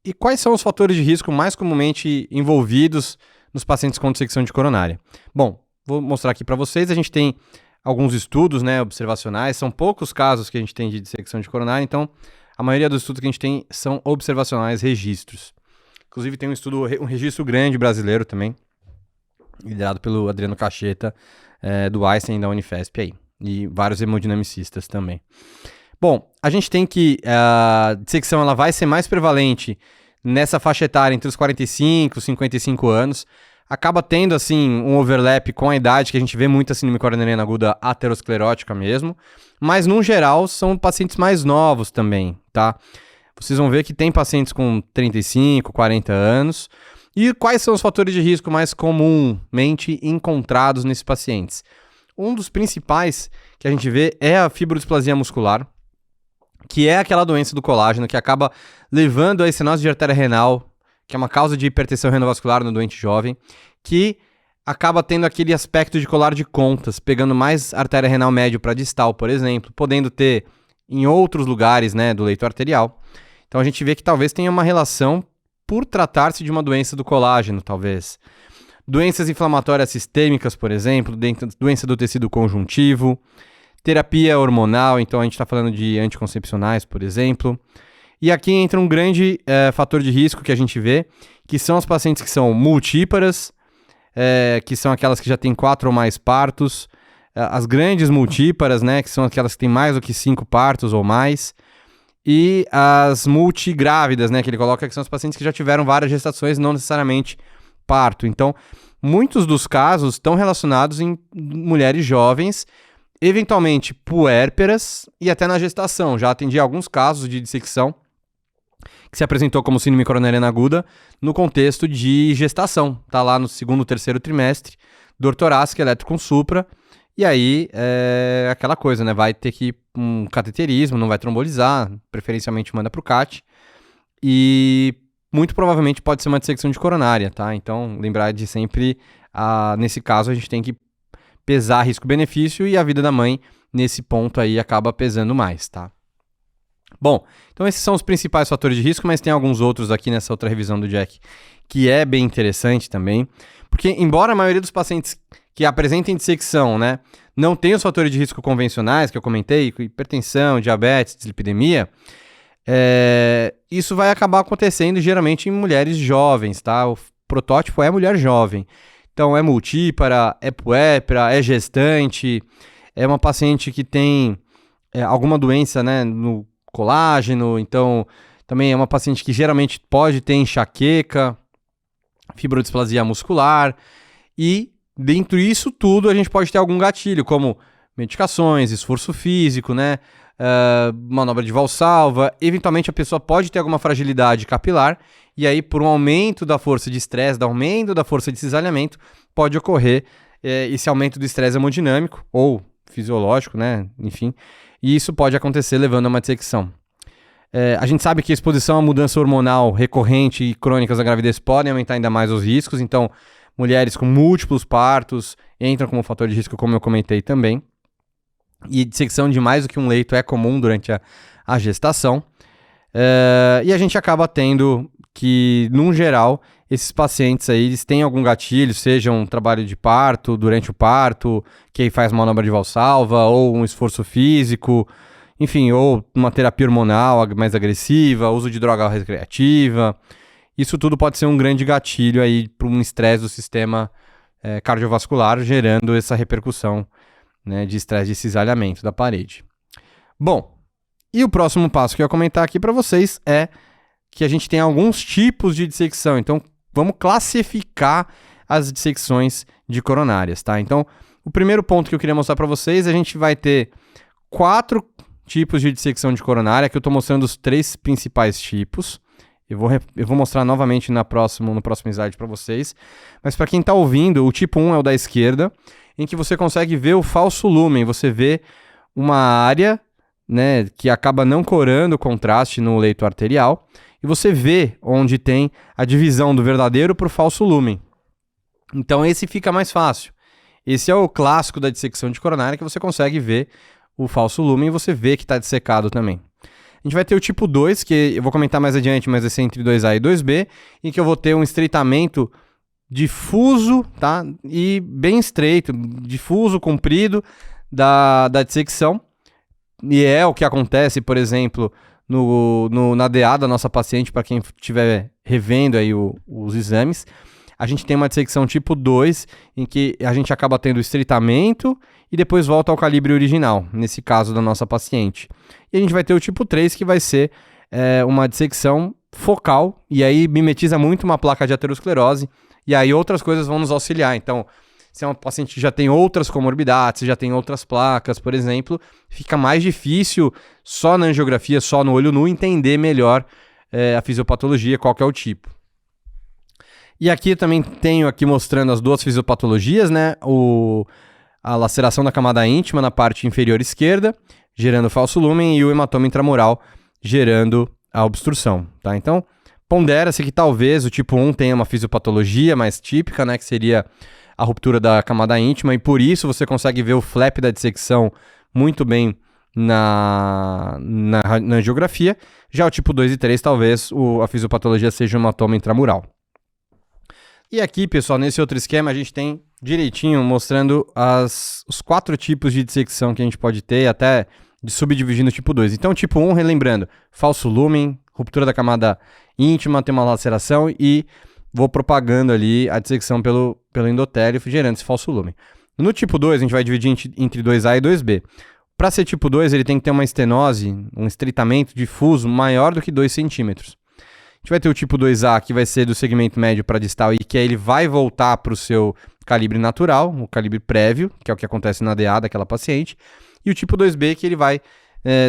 E quais são os fatores de risco mais comumente envolvidos nos pacientes com dissecção de coronária? Bom, vou mostrar aqui para vocês. A gente tem alguns estudos, né, observacionais. São poucos casos que a gente tem de dissecção de coronária, então a maioria dos estudos que a gente tem são observacionais, registros. Inclusive tem um registro grande brasileiro também, liderado pelo Adriano Cacheta, do Einstein da Unifesp aí, e vários hemodinamicistas também. Bom, a gente tem que a dissecção ela vai ser mais prevalente nessa faixa etária entre os 45 e 55 anos, acaba tendo assim um overlap com a idade que a gente vê muito a síndrome coronariana aguda aterosclerótica mesmo, mas no geral são pacientes mais novos também, tá? Vocês vão ver que tem pacientes com 35, 40 anos. E quais são os fatores de risco mais comumente encontrados nesses pacientes? Um dos principais que a gente vê é a fibrodisplasia muscular, que é aquela doença do colágeno que acaba levando a estenose de artéria renal, que é uma causa de hipertensão renovascular no doente jovem, que acaba tendo aquele aspecto de colar de contas, pegando mais artéria renal médio para distal, por exemplo, podendo ter em outros lugares, né, do leito arterial. Então a gente vê que talvez tenha uma relação por tratar-se de uma doença do colágeno, talvez. Doenças inflamatórias sistêmicas, por exemplo, doença do tecido conjuntivo, terapia hormonal, então a gente está falando de anticoncepcionais, por exemplo. E aqui entra um grande fator de risco que a gente vê, que são os pacientes que são multíparas, que são aquelas que já têm 4 ou mais partos, as grandes multíparas, né, que são aquelas que têm mais do que 5 partos ou mais, e as multigrávidas, né, que ele coloca que são os pacientes que já tiveram várias gestações, não necessariamente parto. Então, muitos dos casos estão relacionados em mulheres jovens, eventualmente puérperas e até na gestação. Já atendi alguns casos de dissecção que se apresentou como síndrome coronariana aguda no contexto de gestação. Tá lá no 2º, 3º trimestre, dor torácica, eletro com supra. E aí, é aquela coisa, né? Vai ter que ir um cateterismo, não vai trombolizar, preferencialmente manda para o CAT. E muito provavelmente pode ser uma dissecção de coronária, tá? Então, lembrar de sempre, nesse caso, a gente tem que pesar risco-benefício e a vida da mãe, nesse ponto aí, acaba pesando mais, tá? Bom, então esses são os principais fatores de risco, mas tem alguns outros aqui nessa outra revisão do Jack, que é bem interessante também, porque embora a maioria dos pacientes que apresentem dissecção, né, não tenham os fatores de risco convencionais, que eu comentei, hipertensão, diabetes, dislipidemia, isso vai acabar acontecendo geralmente em mulheres jovens, tá? O protótipo é mulher jovem. Então, é multípara, é puérpera, é gestante, é uma paciente que tem alguma doença, né, no colágeno, então também é uma paciente que geralmente pode ter enxaqueca, fibrodisplasia muscular, e dentro disso tudo a gente pode ter algum gatilho, como medicações, esforço físico, né, manobra de Valsalva. Eventualmente a pessoa pode ter alguma fragilidade capilar, e aí por um aumento da força de estresse, aumento da força de cisalhamento, pode ocorrer esse aumento do estresse hemodinâmico, ou fisiológico, né, enfim, e isso pode acontecer levando a uma dissecção. A gente sabe que a exposição à mudança hormonal recorrente e crônicas da gravidez podem aumentar ainda mais os riscos, então mulheres com múltiplos partos entram como fator de risco, como eu comentei também. E dissecção de mais do que um leito é comum durante a gestação. E a gente acaba tendo que, num geral, esses pacientes aí, eles têm algum gatilho, seja um trabalho de parto, durante o parto, que faz manobra de Valsalva, ou um esforço físico, enfim, ou uma terapia hormonal mais agressiva, uso de droga recreativa. Isso tudo pode ser um grande gatilho aí para um estresse do sistema cardiovascular, gerando essa repercussão, né, de estresse de cisalhamento da parede. Bom, e o próximo passo que eu ia comentar aqui para vocês é que a gente tem alguns tipos de dissecção. Então, vamos classificar as dissecções de coronárias, tá? Então, o primeiro ponto que eu queria mostrar para vocês, a gente vai ter 4 tipos de dissecção de coronária, que eu estou mostrando os 3 principais tipos. Eu vou mostrar novamente no próximo slide para vocês. Mas para quem está ouvindo, o tipo 1 é o da esquerda, em que você consegue ver o falso lúmen. Você vê uma área, né, que acaba não corando o contraste no leito arterial, e você vê onde tem a divisão do verdadeiro para o falso lúmen. Então esse fica mais fácil. Esse é o clássico da dissecção de coronária, que você consegue ver o falso lúmen e você vê que está dissecado também. A gente vai ter o tipo 2, que eu vou comentar mais adiante, mas vai ser entre 2A e 2B, em que eu vou ter um estreitamento difuso, tá? E bem estreito, difuso, comprido da dissecção. E é o que acontece, por exemplo, na DA da nossa paciente, para quem estiver revendo aí os exames. A gente tem uma dissecção tipo 2, em que a gente acaba tendo estreitamento e depois volta ao calibre original, nesse caso da nossa paciente. E a gente vai ter o tipo 3, que vai ser uma dissecção focal, e aí mimetiza muito uma placa de aterosclerose, e aí outras coisas vão nos auxiliar. Então, se é uma paciente que já tem outras comorbidades, já tem outras placas, por exemplo, fica mais difícil, só na angiografia, só no olho nu, entender melhor a fisiopatologia, qual que é o tipo. E aqui eu também tenho aqui mostrando as duas fisiopatologias, né? A laceração da camada íntima na parte inferior esquerda, gerando falso lúmen, e o hematoma intramural, gerando a obstrução, tá? Então, pondera-se que talvez o tipo 1 tenha uma fisiopatologia mais típica, né? Que seria a ruptura da camada íntima, e por isso você consegue ver o flap da dissecção muito bem na angiografia. Já o tipo 2 e 3, talvez a fisiopatologia seja o hematoma intramural. E aqui, pessoal, nesse outro esquema, a gente tem direitinho mostrando os 4 tipos de dissecção que a gente pode ter, até subdividindo o tipo 2. Então, tipo 1, relembrando, falso lúmen, ruptura da camada íntima, tem uma laceração, e vou propagando ali a dissecção pelo endotélio, gerando esse falso lúmen. No tipo 2, a gente vai dividir entre 2A e 2B. Para ser tipo 2, ele tem que ter uma estenose, um estreitamento difuso maior do que 2 centímetros. A gente vai ter o tipo 2A, que vai ser do segmento médio para distal, e que aí ele vai voltar para o seu calibre natural, o calibre prévio, que é o que acontece na DA daquela paciente. E o tipo 2B, que ele vai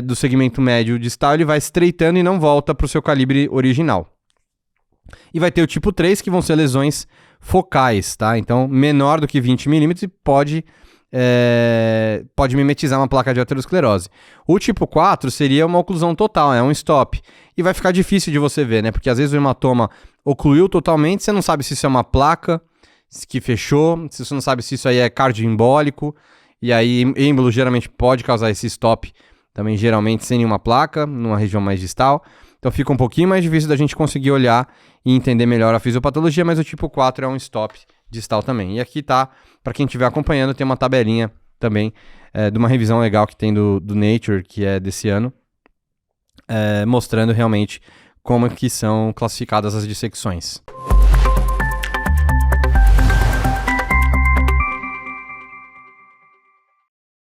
do segmento médio distal, ele vai estreitando e não volta para o seu calibre original. E vai ter o tipo 3, que vão ser lesões focais, tá? Então, menor do que 20 milímetros e pode mimetizar uma placa de aterosclerose. O tipo 4 seria uma oclusão total, é um stop. E vai ficar difícil de você ver, né? Porque às vezes o hematoma ocluiu totalmente, você não sabe se isso é uma placa que fechou, você não sabe se isso aí é cardioembólico, e aí êmbolo geralmente pode causar esse stop também, geralmente sem nenhuma placa, numa região mais distal. Então fica um pouquinho mais difícil da gente conseguir olhar e entender melhor a fisiopatologia, mas o tipo 4 é um stop distal também. E aqui tá, para quem estiver acompanhando, tem uma tabelinha também de uma revisão legal que tem do Nature, que é desse ano, mostrando realmente como que são classificadas as dissecções.